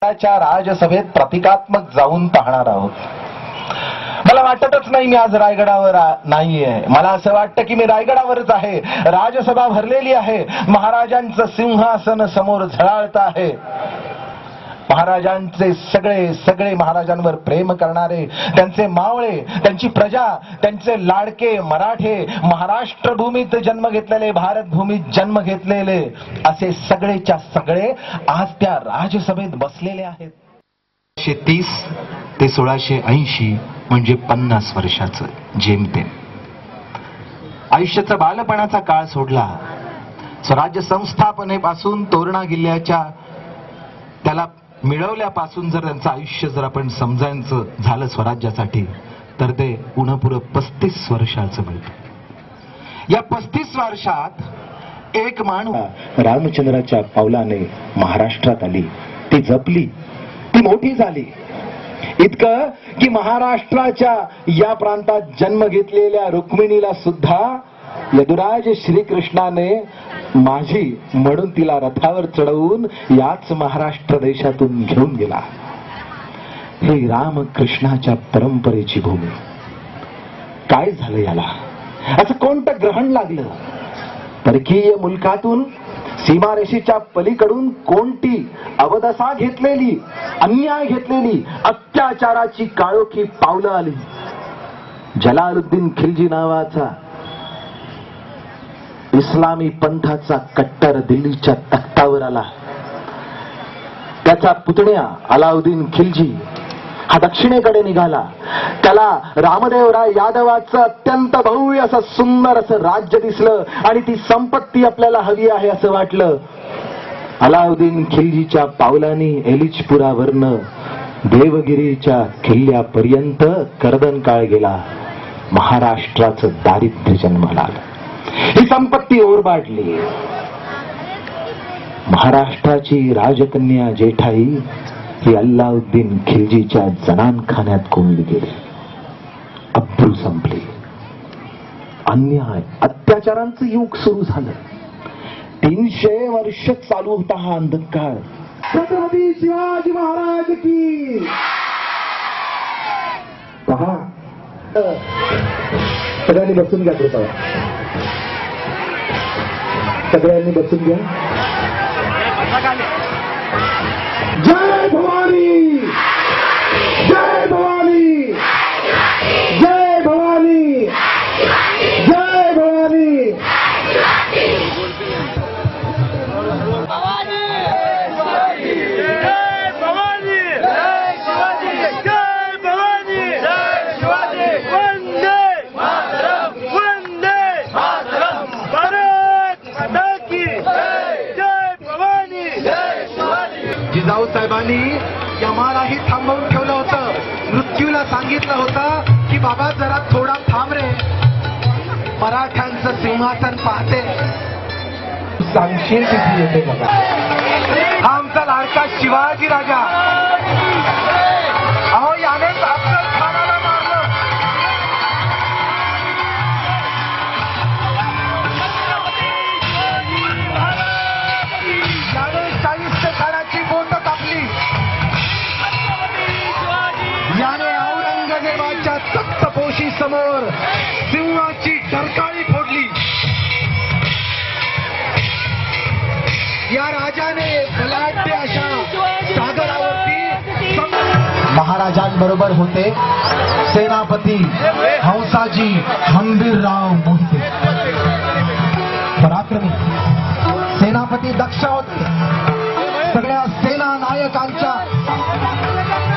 च्या राजसभेत प्रतिकात्मक जाऊन पाहणार आहोत. मला वाटतच नाही मी आज रायगडावर नाहीये. मला असं वाटतं की मी रायगडावरच आहे. राजसभा भरलेली आहे. महाराजांचं सिंहासन समोर झळाळत आहे. महाराजांचे सगळे महाराजांवर प्रेम करणारे, त्यांचे मावळे, त्यांची प्रजा, त्यांचे लाडके मराठे, महाराष्ट्र भूमीत जन्म घेतलेले, भारत भूमीत जन्म घेतलेले असे सगळेच्या सगळे आज त्या राजसभेत बसलेले आहेत. 1630 ते 1680 म्हणजे 50 वर्षाचं जेमतेम आयुष्याचा बालपणाचा काळ सोडला. स्वराज्य संस्थापनेपासून तोरणा किल्ल्याच्या त्याला मिळवल्यापासून जर त्यांचं आयुष्य जर आपण समजायचं झालं स्वराज्यासाठी, तर ते पुन्हा 35 वर्षाचं मिळतं. या 35 वर्षात एक माणूस रामचंद्राच्या पावलाने महाराष्ट्रात आली, ती जपली, ती मोठी झाली. इतकं की महाराष्ट्राच्या या प्रांतात जन्म घेतलेल्या रुक्मिणीला सुद्धा यदुराज श्रीकृष्णाने माझी म्हणून तिला रथावर चढवून याच महाराष्ट्र देशातून घेऊन गेला. हे रामकृष्णाच्या परंपरेची भूमी. काय झालं याला? असं कोणतं ग्रहण लागलं? परकीय मुलकातून, सीमारेषेच्या पलीकडून कोणती अवदसा घेतलेली, अन्याय घेतलेली, अत्याचाराची काळोखी पावलं आली. जलालुद्दीन खिलजी नावाचा इस्लामी पंथाचा कट्टर दिल्लीच्या तख्तावर आला. त्याचा पुतण्या अलाउद्दीन खिलजी हा दक्षिणेकडे निघाला. त्याला रामदेवराय यादवाचं अत्यंत भव्य असं सुंदर असं राज्य दिसलं आणि ती संपत्ती आपल्याला हवी आहे असं वाटलं. अलाउद्दीन खिलजीच्या पावलांनी एलिचपुरावरनं देवगिरीच्या किल्ल्यापर्यंत कर्दनकाळ गेला. महाराष्ट्राचं दारिद्र्य जन्माला आलं. ही संपत्ती ओरबाडली. महाराष्ट्राची राजकन्या जेठाई ही अल्लाउद्दीन खिलजीच्या जनानखान्यात कोंडली गेली. अब्रू संपली. अन्याय अत्याचारांचं युग सुरू झालं. 300 वर्ष चालू होता हा अंधकार. छत्रपती शिवाजी महाराज की. पहा, सगळ्यांनी बसून घ्या कृपया. सगळ्यांनी बसून घ्या. जय भवानी, जय भवानी, जय भवानी, जय भवानी. जिजाऊ साहेबांनी यमालाही थांबवून ठेवलं होतं. मृत्यूला सांगितलं होतं की बाबा जरा थोडा थांब रे, मराठ्यांचं सिंहासन पाहते. सांगशील तिथे येते बघा. हा आमचा लाडका शिवाजी राजा. अहो याने अफजल खानाला मारलं. याने 40 खानाची बोट कापली. याने औरंगजेबाच्या तख्तपोशी समोर सिंहाची डरकाळी फोडली. या राजाने बलाढ्य अशा सागरावरती महाराजांबरोबर होते सेनापती हंसाजी हंबीरराव मोहिते. पराक्रमी सेनापती दक्ष होते. सगळ्या सेना नायकांच्या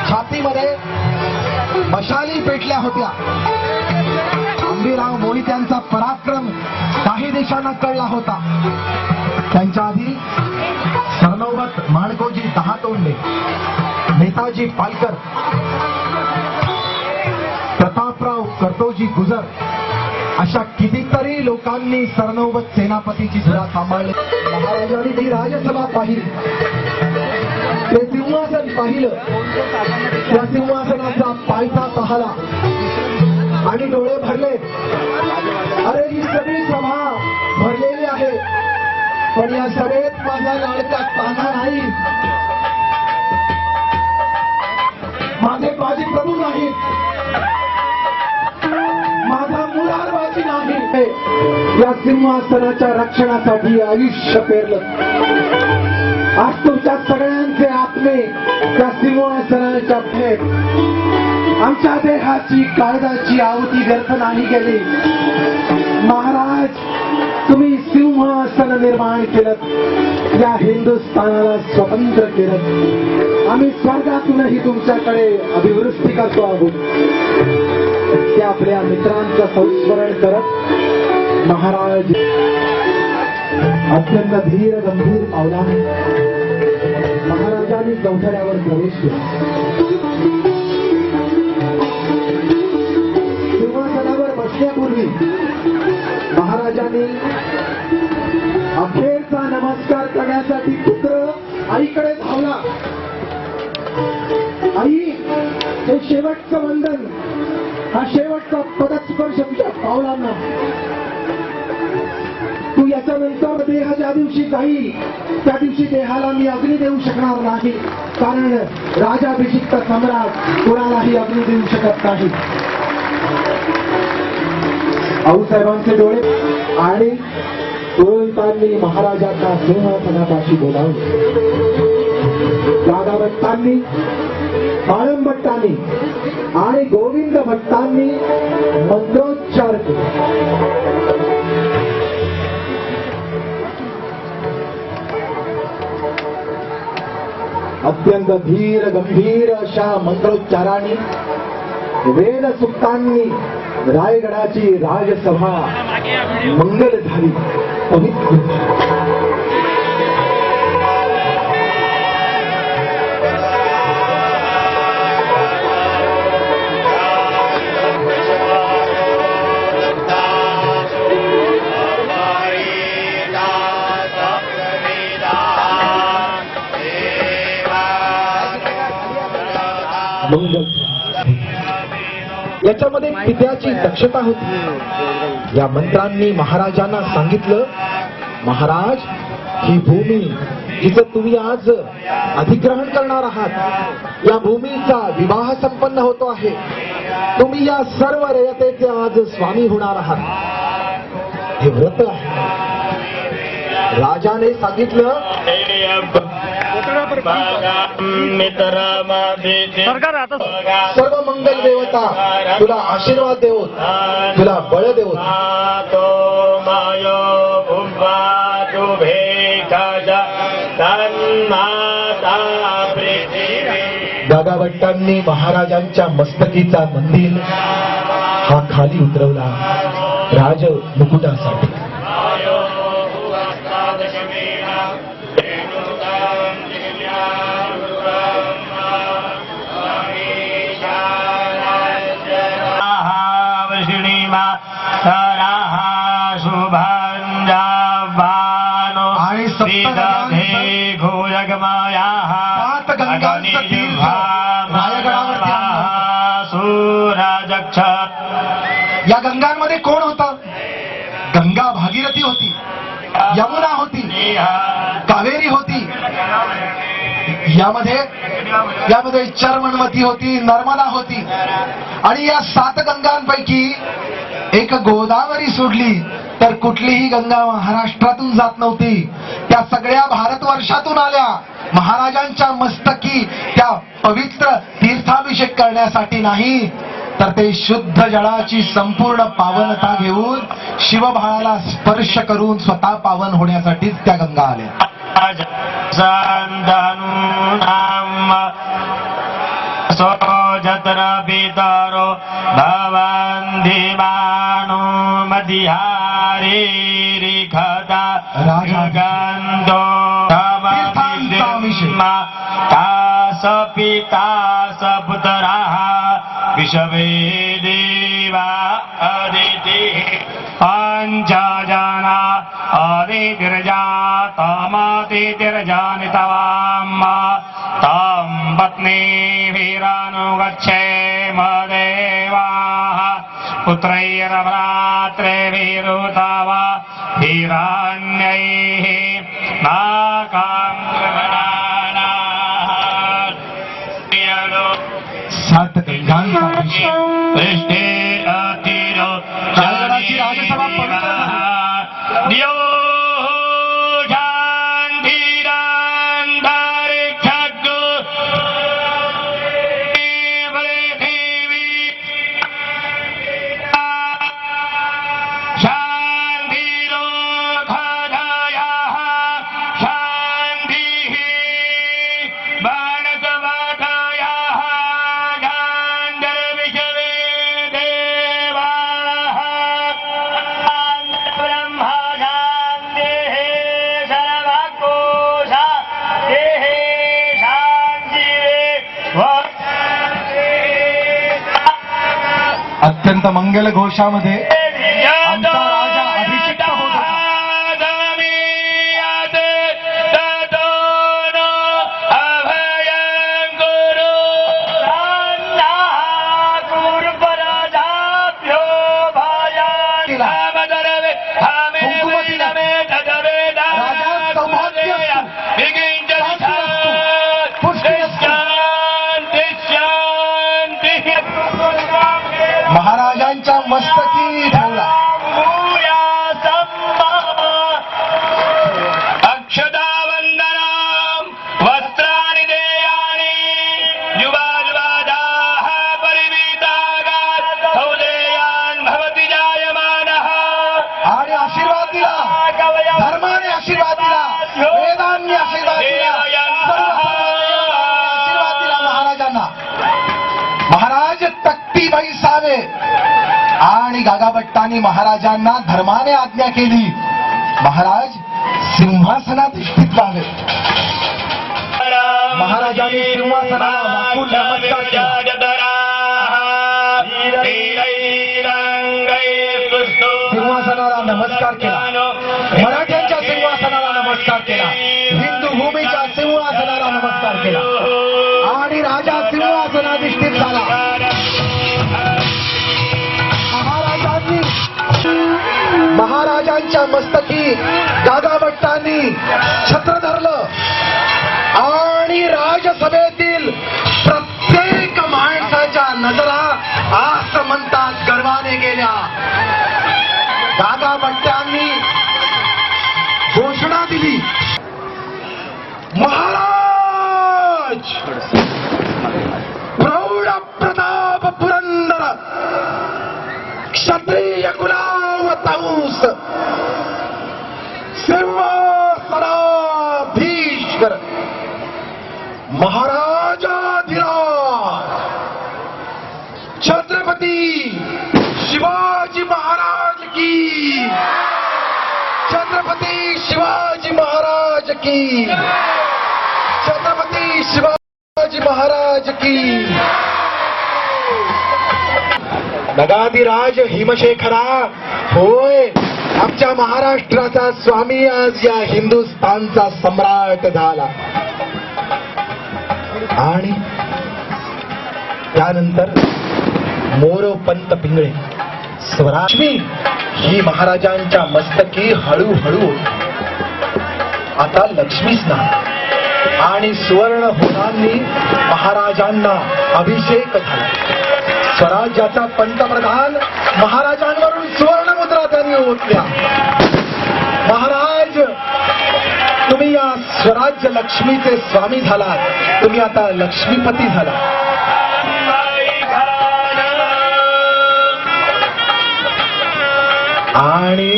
छातीमध्ये मशाली पेटल्या होत्या. हंबीरराव मोहित्यांचा पराक्रम काही देशांना कळला होता. त्यांच्या आधी सरनौबत माणकोजी दहातोंडे, नेताजी पालकर, प्रतापराव कर्तोजी गुजर अशा कितीतरी लोकांनी सरनौबत सेनापतीची धुरा सांभाळली. महाराजांनी जी राजसभा पाहिली, ते सिंहासन पाहिलं. त्या सिंहासनाचा पायथा पाहला आणि डोळे भरले. अरे ही सगळी सभा भरलेली आहे, पण या सभेत माझा लाडका ताना नाही. या सिंहासनाच्या रक्षणासाठी आयुष्य पेरलं. आज तुमच्या सगळ्यांचे आत्मे त्या सिंहासनाच्या भेट आमच्या देहाची काळजाची आहुती व्यर्थ नाही गेली. महाराज, तुम्ही सिंहासन निर्माण केलं, या हिंदुस्थानाला स्वतंत्र केलं. आम्ही स्वर्गातूनही तुमच्याकडे अभिवृष्टी करतो आहोत. त्या आपल्या मित्रांचं संस्मरण करत महाराज अत्यंत धीर गंभीर पावलाने महाराजांनी चौथऱ्यावर प्रवेश केला. सिंहासनावर बसण्यापूर्वी महाराजांनी अखेरचा नमस्कार करण्यासाठी पुत्र आईकडे धावला. आई, हे शेवटचं वंदन, हा शेवटचा पदस्पर्श तुझ्या पावलांना. तू याच्यानंतर देह ज्या दिवशी जाईल त्या दिवशी देहाला मी अग्नी देऊ शकणार नाही, कारण राजाभिषिक्त सम्राट कुणालाही अग्नी देऊ शकत नाही. आऊसाहेबांचे डोळे आणि पुरोहितांनी महाराजांना सिंहासनापाशी बोलावले. दादा भट्टांनी, बाळम भट्टांनी आणि गोविंद भट्टांनी मंत्रोच्चार केले. अत्यंत धीर गंभीर अशा मंत्रोच्चारांनी वेद सुक्तांनी रायगडाची राजसभा मंगल झाली, पवित्र झाली. याच्यामध्ये पित्याची दक्षता होती. या मंत्रांनी महाराजांना सांगितलं, महाराज, ही भूमी जिचं तुम्ही आज अधिग्रहण करणार आहात, या भूमीचा विवाह संपन्न होतो आहे. तुम्ही या सर्व रयतेचे आज स्वामी होणार आहात. हे व्रत आहे. राजाने सांगितलं, सर्व मंगल देवता तुला आशीर्वाद देवो, तुला बळ देवो. दादा भट्टांनी महाराजांच्या मस्तकीचा मंदिर हा खाली उतरवला राज मुकुटासाठी. आणि या गंगांमध्ये कोण होतं? गंगा भागीरथी होती, यमुना होती, कावेरी होती, यामध्ये चर्मणवती होती, नर्मदा होती. आणि या 7 गंगांपैकी एक गोदावरी सोडली तर कुठलीही गंगा महाराष्ट्रातून जात नव्हती. त्या सगळ्या भारतवर्षातून आल्या महाराजांच्या मस्तकी त्या पवित्र तीर्थाभिषेक करण्यासाठी नाही, तर ते शुद्ध जळाची संपूर्ण पावनता घेऊन शिवभाळाला स्पर्श करून स्वतः पावन होण्यासाठीच त्या गंगा आल्या. जत्र पितरो भवन्ति मानो मदिहारी रिखता राजगन्धो तमभिमा तास पिता सपुत्राः विषवे देवा अदितिः पञ्चजना अदितिर्जातमतिर्जानि तवाम्मा तं पत्नीभिरनुगच्छेम देवाः पुत्रैर्भ्रातृभिरुतव हिरण्यैः सात गंगांचा वृष्टे अतिरो राजसभा पवित्र झाली. अत्यंत मंगल घोषामध्ये आमचा राजा अभिषिक्त होत होता. महाराजांच्या मस्तकी ठेवला. अक्षदा वंदनम वस्त्राणि देयानि युवाजुवादाः परिमितागात् कौलेयान् भवति जायमानः. आणि आशीर्वाद दिला, धर्माने आशीर्वाद दिला, वेदांनी आशीर्वाद दिला, आशीर्वाद दिला महाराजांना. महाराज तक्ती बैसावे आणि गागाभट्टांनी महाराजांना धर्माने आज्ञा केली, महाराज सिंहासनात स्थित व्हावे. महाराजांनी सिंहासनाला वाकून नमस्कार केला. सिंहासनाला नमस्कार केला, मराठ्यांच्या सिंहासनाला नमस्कार केला, हिंदू भूमीच्या सिंहासनाला नमस्कार केला आणि राजा सिंहासनाधिष्ठित झाला. महाराजांच्या मस्तकी गागाभट्टांनी छत्र धरलं आणि राजसभेतील प्रत्येक माणसाच्या नजरा असं म्हणतात गर्वाने गेल्या. गागाभट्टांनी घोषणा दिली, महाराज प्रौढ प्रताप पुरंदर क्षत्रिय कुलावतंस सिंहासनाधीश्वर महाराजाधिराज छत्रपती शिवाजी महाराज की, छत्रपती शिवाजी महाराज की, छत्रपती शिवाजी महाराज की. नगाधिराज हिमशेखरा, होय आमच्या महाराष्ट्राचा स्वामी आज या हिंदुस्थानचा सम्राट झाला. आणि त्यानंतर मोरोपंत पिंगळे स्वराज्ञी ही महाराजांच्या मस्तकी हळूहळू आता लक्ष्मी स्नान आणि सुवर्ण होरांनी महाराजांना अभिषेक झाला. स्वराज्याचा पंतप्रधान महाराजांवरून सुवर्ण मुद्रा त्यांनी ओतल्या. महाराज तुम्ही या स्वराज्य लक्ष्मीचे स्वामी झालात, तुम्ही आता लक्ष्मीपती झाला. आणि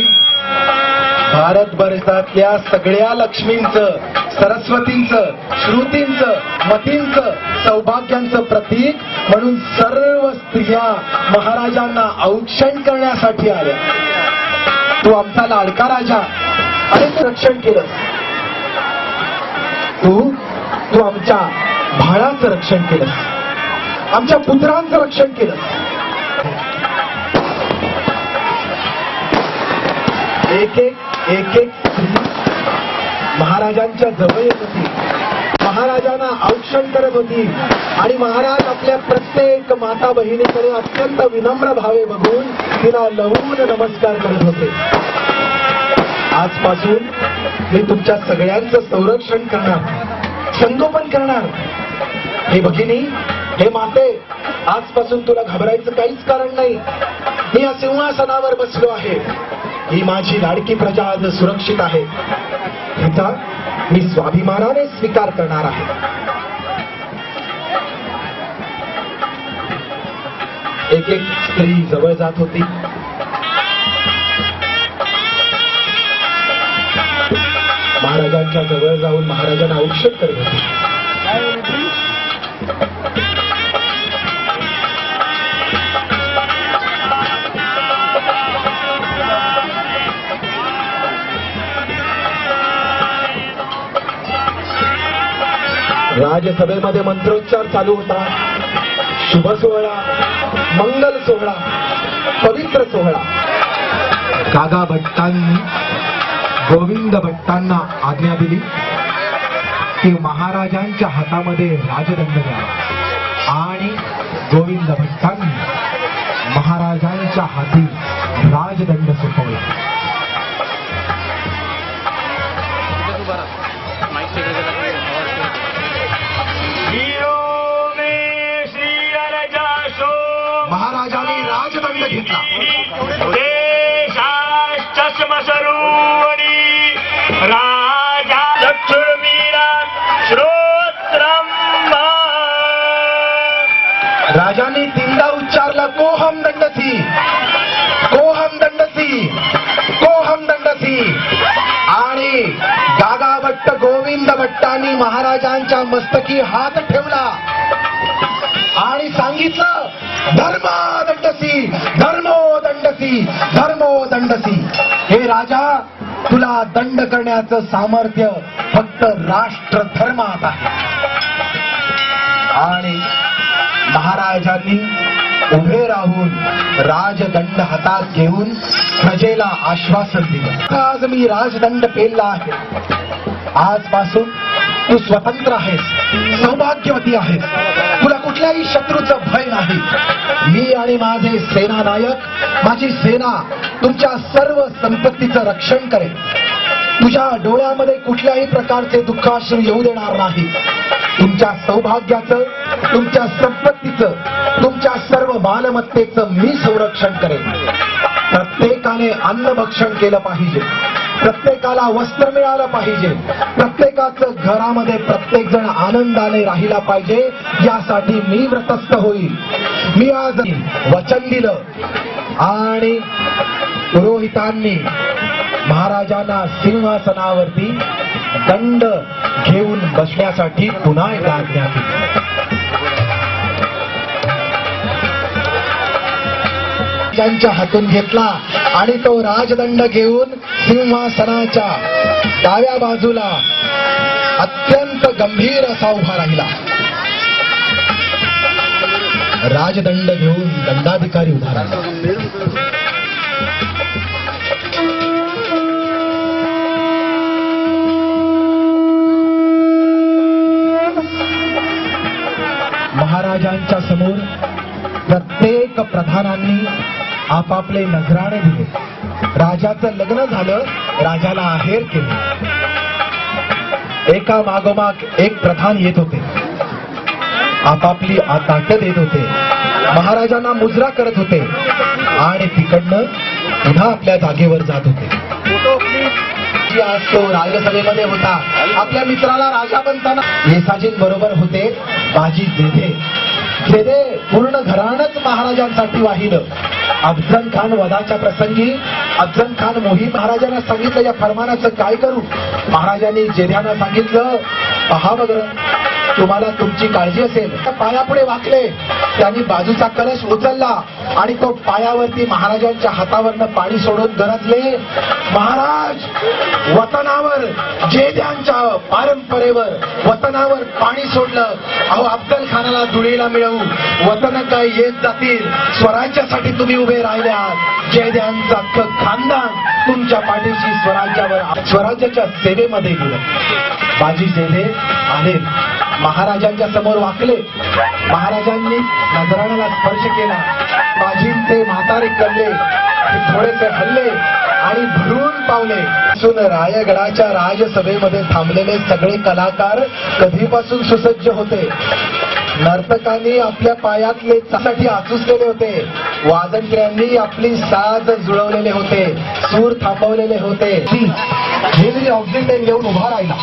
भारतभरातल्या सगळ्या लक्ष्मींचं, सरस्वतींचं, श्रुतींचं, मतींचं, सौभाग्यांचं प्रतीक म्हणून सर्व स्त्रिया महाराजांना औक्षण करण्यासाठी आल्या. तू आमचा लाडका राजा आणि तू रक्षण केलंस. तू आमच्या भाळाचं रक्षण केलंस, आमच्या पुत्रांचं रक्षण केलंस. एक एक स्त्री महाराजांच्या जवळ येत होती, महाराजांना औक्षण करत होती आणि महाराज आपल्या प्रत्येक माता बहिणीकडे अत्यंत विनम्र भावे बघून तिला लवून नमस्कार करत होते. आजपासून मी तुमच्या सगळ्यांचं संरक्षण करणार, संगोपन करणार. हे भगिनी, हे माते, आजपासून तुला घाबरायचं काहीच कारण नाही. मी या सिंहासनावर बसलो आहे, ही माझी लाडकी प्रजा आज सुरक्षित आहे, हिचा मी स्वाभिमानाने स्वीकार करणार आहे. एक एक स्त्री जवळ जात होती. महाराजांच्या जवळ जाऊन महाराजांना औक्षण करत होती. राजसभेमध्ये मंत्रोच्चार चालू होता. शुभ सोहळा, मंगल सोहळा, पवित्र सोहळा. कागा भट्टांनी गोविंद भट्टांना आज्ञा दिली की महाराजांच्या हातामध्ये राजदंड द्यावा आणि गोविंद भट्टांनी महाराजांच्या हाती राजदंड सोपवला. महाराजांनी राजदंड घेतला. राजा लक्ष्मीरा श्रोत्रम. राजांनी तीनदा उच्चारला कोहम दंडसी, कोहम दंडसी, कोहम दंडसी. आणि गागा भट्ट गोविंद भट्टांनी महाराजांच्या मस्तकी हात ठेवला आणि सांगितलं धर्मा दंडसी, धर्मो दंडसी, धर्मो दंडसी. हे राजा, तुला दंड करण्याचं सामर्थ्य फक्त राष्ट्र धर्मात आहे. आणि महाराजांनी उभे राहून राजदंड हातात घेऊन प्रजेला आश्वासन दिलं, आज मी राजदंड पेलला आहे. आजपासून तू स्वतंत्र आहेस, सौभाग्यवती आहेस, तुला कुठल्याही शत्रूचं भय नाही. मी आणि माझे सेना नायक, माझी सेना तुमच्या सर्व संपत्तीचं रक्षण करेल. तुझ्या डोळ्यामध्ये कुठल्याही प्रकारचे दुःखाश्रू येऊ देणार नाही. तुमच्या सौभाग्याचं, तुमच्या संपत्तीचं, तुमच्या सर्व मालमत्तेचं मी संरक्षण करेन. प्रत्येकाने अन्न भक्षण केलं पाहिजे, प्रत्येकाला वस्त्र मिळालं पाहिजे, प्रत्येकाचं घरामध्ये प्रत्येक जण आनंदाने राहिला पाहिजे, यासाठी मी व्रतस्थ होईल. मी आज वचन दिलं आणि पुरोहितांनी महाराजांना सिंहासनावरती दंड घेऊन बसण्यासाठी पुन्हा एकदा आज्ञा दिली. त्यांच्या हातून घेतला आणि तो राजदंड घेऊन सिंहासनाच्या डाव्या बाजूला अत्यंत गंभीर असा उभा राहिला. राजदंड घेऊन दंडाधिकारी उभा राहिला. महाराजांच्या समोर प्रत्येक प्रधानांनी आपापले नजराणे दिले. राजाचं लग्न झालं, राजाला आहेर केले. एका मागोमाग एक प्रधान येत होते, आपापली ताकद देत होते, महाराजांना मुजरा करत होते आणि तिकडनं पुन्हा आपल्या जागेवर जात होते. आज तो राजसभेमध्ये होता. आपल्या मित्राला राजा बनताना येसाजींबरोबर होते बाजी जेधे. जेधे पूर्ण घराणंच महाराजांसाठी वाहिलं. अफजल खान वधाच्या प्रसंगी अफजल खान मोहीम महाराजांना सांगितलं, या फरमानाचं काय करू. महाराजांनी जेध्यांना सांगितलं, पहा वगैरे तुम्हाला तुमची काळजी असेल. पायापुढे वाकले, त्यांनी बाजूचा कलश उचलला आणि तो पायावरती महाराजांच्या हातावरनं पाणी सोडून गरजले, महाराज वतनावर, जेद्यांच्या परंपरेवर वतनावर पाणी सोडलं. अहो अफजल खानाला धुळीला मिळवू, वतन काय येत जातील. स्वराज्यासाठी तुम्ही उभे राहिले आहात. जेद्यांचं अख्खं खानदान तुमच्या पाठीशी स्वराज्यावर, स्वराज्याच्या सेवेमध्ये गेलं. बाजी जेधे आले, महाराजांच्या समोर वाकले. महाराजांनी नजराणाला स्पर्श केला. बाजींचे म्हातारे कल्ले थोडेसे हल्ले आणि भरून पावले. रायगडाच्या राजसभेमध्ये थांबलेले सगळे कलाकार कधीपासून सुसज्ज होते. नर्तकांनी आपल्या पायातले साठी आचुसलेले होते. वाजंत्र्यांनी आपली साज जुळवलेले होते, सूर थांबवलेले होते. हेनरी ऑक्झिंडेन येऊन उभा राहिला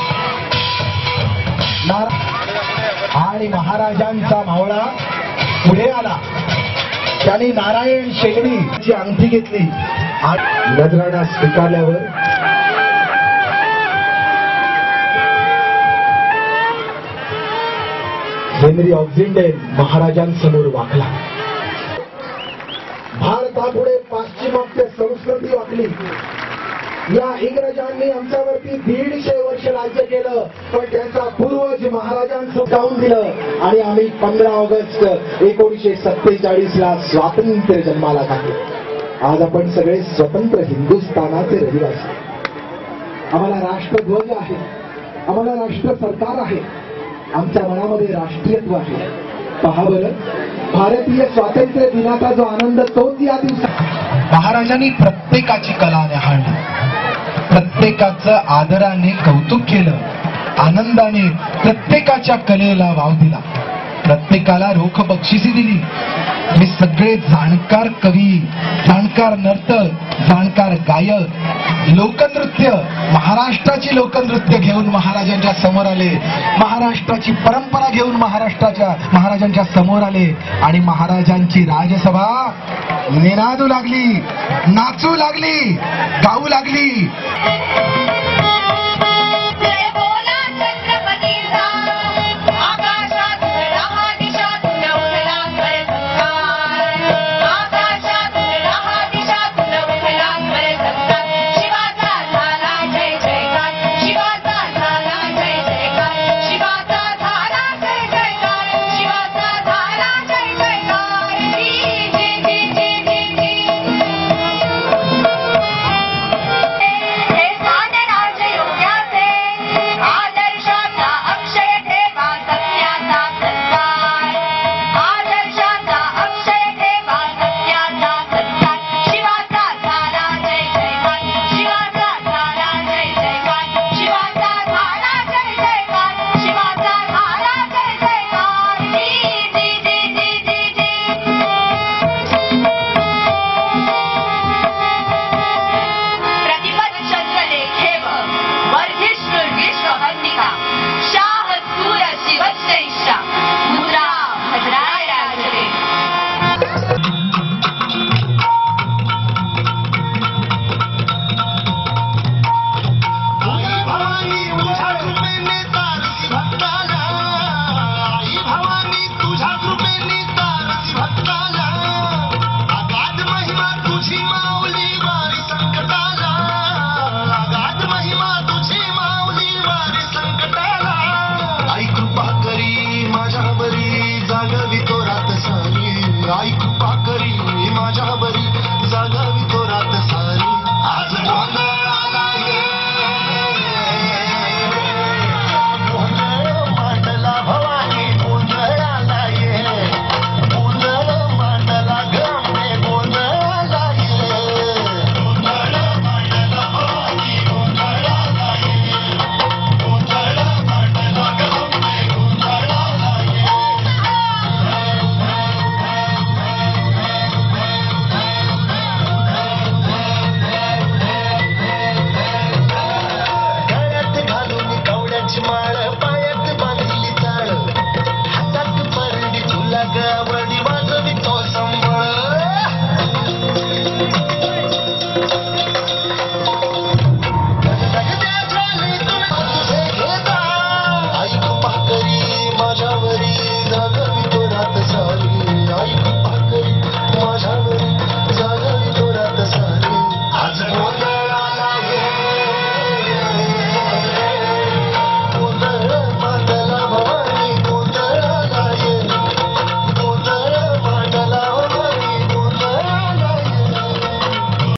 आणि महाराजांचा मावळा पुढे आला. त्यांनी नारायण शेगडीची अंगठी घेतली आणि नजराणा स्वीकारल्यावर हेनरी ऑक्झिंडेन महाराजांसमोर वाकला. भारतापुढे पाश्चिमात्य संस्कृती वाकली. या इंग्रजांनी आमच्यावरती 150 वर्ष राज्य केलं, पण त्यांचा पूर्वज महाराजांचं जाऊन दिलं आणि आम्ही 15 ऑगस्ट 1947 ला स्वातंत्र्य जन्माला घातलं. आज आपण सगळे स्वतंत्र हिंदुस्थानाचे रहिवासी. आम्हाला राष्ट्रध्वज आहे, आम्हाला राष्ट्र सरकार आहे, आमच्या मनामध्ये राष्ट्रीयत्व आहे. पहा बरं, भारतीय स्वातंत्र्य दिनाचा जो आनंद तोच या दिवसात. महाराजांनी प्रत्येकाची कला न्याहाळली, प्रत्येकाचं आदराने कौतुक केलं, आनंदाने प्रत्येकाच्या कलेला वाव दिला, प्रत्येकाला रोख बक्षिसी दिली. हे सगळे जाणकार कवी, जाणकार नर्तक, जाणकार गायक, लोकनृत्य, महाराष्ट्राची लोकनृत्य घेऊन महाराजांच्या समोर आले, महाराष्ट्राची परंपरा घेऊन महाराजांच्या समोर आले आणि महाराजांची राजसभा निनादू लागली, नाचू लागली, गाऊ लागली. आई कृपा करी माझ्या बरी